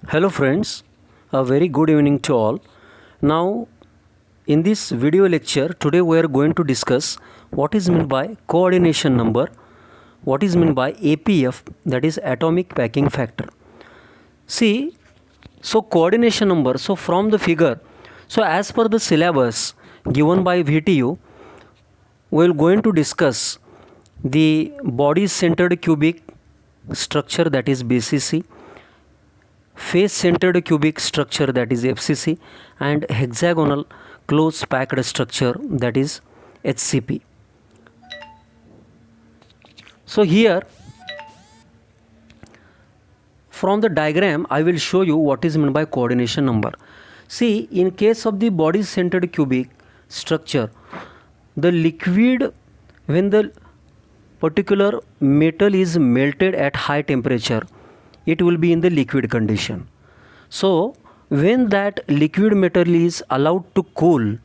Hello friends, a very good evening to all. Now in this video lecture today we are going to discuss what is meant by coordination number, what is meant by APF, that is atomic packing factor. See, so coordination number, so from the figure, so as per the syllabus given by VTU, we are going to discuss the body centered cubic structure, that is BCC, face centered cubic structure, that is FCC, and hexagonal close packed structure, that is HCP. So here from the diagram I will show you what is meant by coordination number. See, in case of the body centered cubic structure, the liquid, when the particular metal is melted at high temperature, it will be in the liquid condition. So when that liquid metal is allowed to cool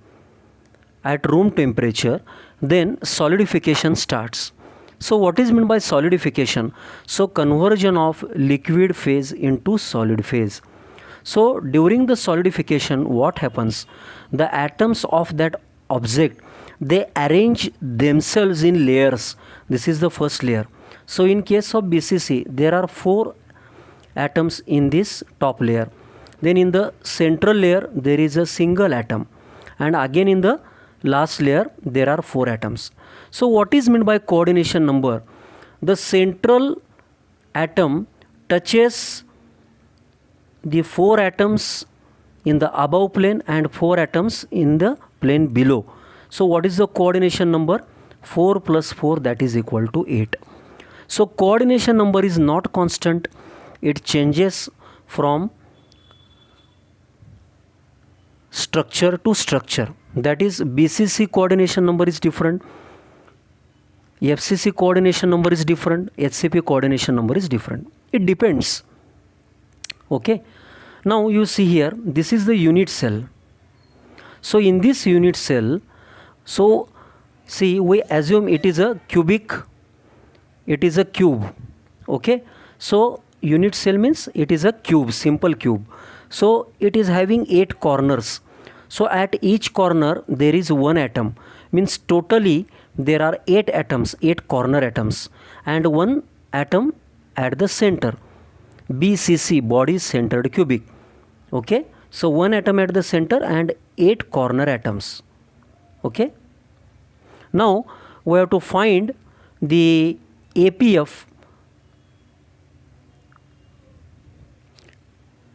at room temperature, then solidification starts. So what is meant by solidification? So conversion of liquid phase into solid phase. So during the solidification, what happens? The atoms of that object, they arrange themselves in layers. This is the first layer. So in case of BCC, there are 4 atoms in this top layer. Then in the central layer there is a single atom, and again in the last layer there are 4 atoms. So what is meant by coordination number? The central atom touches the 4 atoms in the above plane and 4 atoms in the plane below. So what is the coordination number? 4 plus 4, that is equal to 8. So coordination number is not constant, it changes from structure to structure. That is, BCC coordination number is different, FCC coordination number is different, HCP coordination number is different. It depends. Okay. Now you see here, this is the unit cell. So in this unit cell, so see, we assume it is a cubic, it is a cube. Okay. So unit cell means it is a cube, simple cube. So it is having 8 corners. So at each corner there is 1 atom, means totally there are 8 atoms, 8 corner atoms, and 1 atom at the center. BCC, body centered cubic. Okay, so 1 atom at the center and 8 corner atoms. Okay, now we have to find the APF.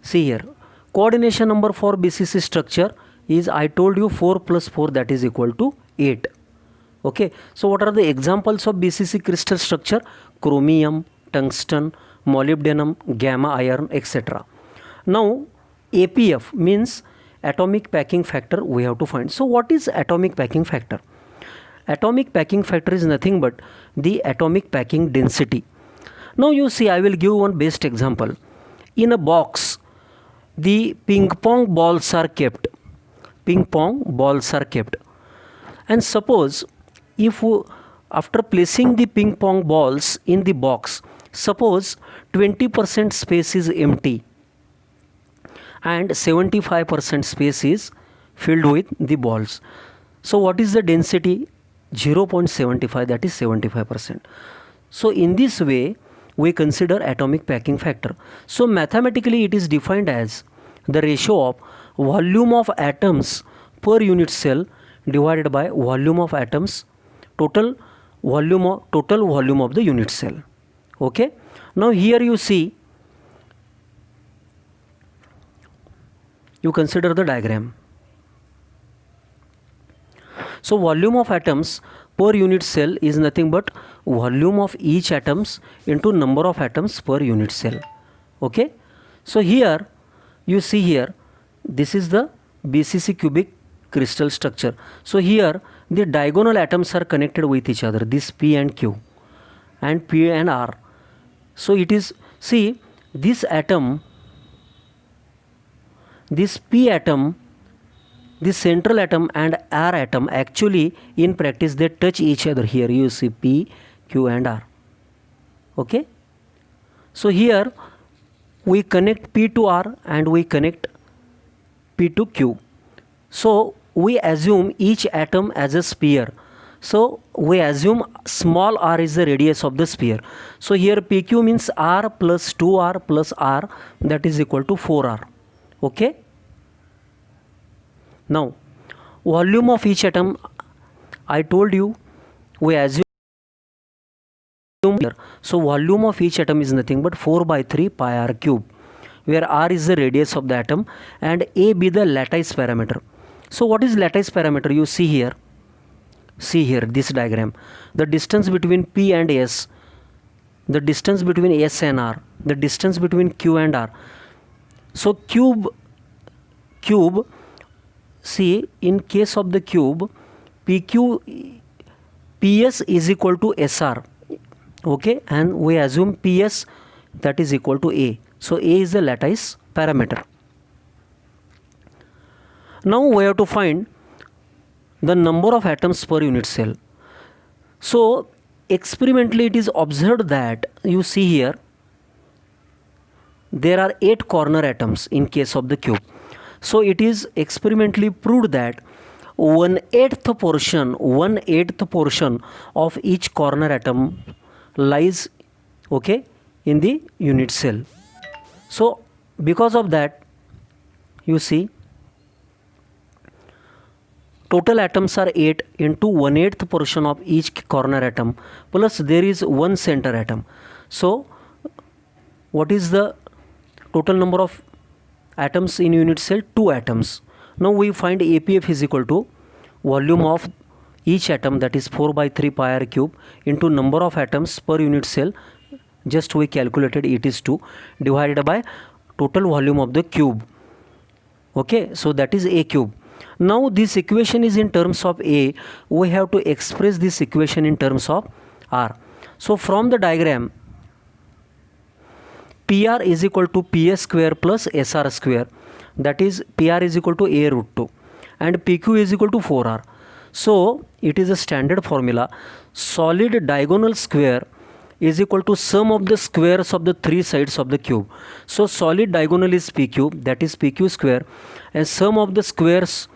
See here, coordination number for BCC structure is, I told you, 4 plus 4, that is equal to 8. Okay, so what are the examples of BCC crystal structure? Chromium, tungsten, molybdenum, gamma iron, etc. Now APF means atomic packing factor we have to find. So what is atomic packing factor? Atomic packing factor is nothing but the atomic packing density. Now you see, I will give one best example. In a box, the ping pong balls are kept. Ping pong balls are kept. And suppose if after placing the ping pong balls in the box, suppose 20% space is empty and 75% space is filled with the balls. So what is the density? 0.75, that is 75%. So in this way we consider atomic packing factor. So mathematically it is defined as the ratio of volume of atoms per unit cell divided by volume of atoms, total volume of the unit cell. Okay, now here you see, you consider the diagram. So volume of atoms per unit cell is nothing but volume of each atoms into number of atoms per unit cell. Okay, so here you see here, this is the BCC cubic crystal structure. So here the diagonal atoms are connected with each other, this P and Q and P and R. So it is, see, this atom, this P atom, the central atom and R atom, actually in practice they touch each other. Here you see P, Q and R. Okay, so here we connect P to R and we connect P to Q. So we assume each atom as a sphere. So we assume small r is the radius of the sphere. So here PQ means R plus 2R plus R, that is equal to 4R. Okay. Now volume of each atom, I told you we assume here. So volume of each atom is nothing but 4 by 3 pi r cube, where r is the radius of the atom and a be the lattice parameter. So what is lattice parameter? You see here. See here this diagram. The distance between P and S, the distance between S and R, the distance between Q and R. So cube, see, in case of the cube, PS is equal to SR. Okay, and we assume PS, that is equal to A. So A is the lattice parameter. Now we have to find the number of atoms per unit cell. So experimentally it is observed that, you see here, there are 8 corner atoms in case of the cube. So it is experimentally proved that 1/8 portion of each corner atom lies, okay, in the unit cell. So because of that, you see, total atoms are 8 into 1/8 portion of each corner atom, plus there is one center atom. So what is the total number of atoms in unit cell? 2 atoms. Now we find APF is equal to volume of each atom, that is 4 by 3 pi r cube, into number of atoms per unit cell. Just we calculated, it is 2, divided by total volume of the cube. Okay, so that is A cube. Now this equation is in terms of A, we have to express this equation in terms of R. So from the diagram, PR is equal to PS square plus SR square, that is PR is equal to A root 2 and PQ is equal to 4R. So it is a standard formula. Solid diagonal square is equal to sum of the squares of the 3 sides of the cube. So solid diagonal is PQ, that is PQ square, and sum of the squares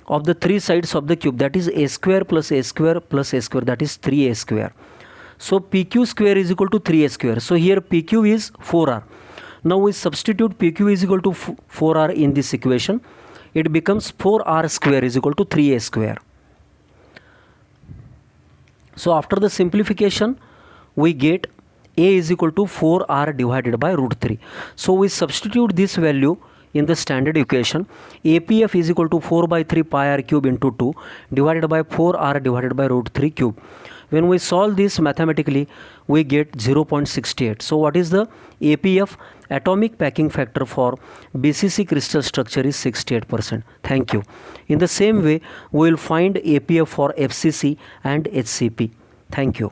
of the 3 sides of the cube, that is A square plus A square plus A square, that is 3A square. So PQ square is equal to 3A square. So here PQ is 4R. Now we substitute PQ is equal to 4R in this equation. It becomes 4R square is equal to 3A square. So after the simplification, we get A is equal to 4R divided by root 3. So we substitute this value in the standard equation. APF is equal to 4 by 3 pi r cube into 2 divided by 4R divided by root 3 cube. When we solve this mathematically, we get 0.68. So what is the APF? Atomic packing factor for BCC crystal structure is 68%. Thank you. In the same way, we will find APF for FCC and HCP. Thank you.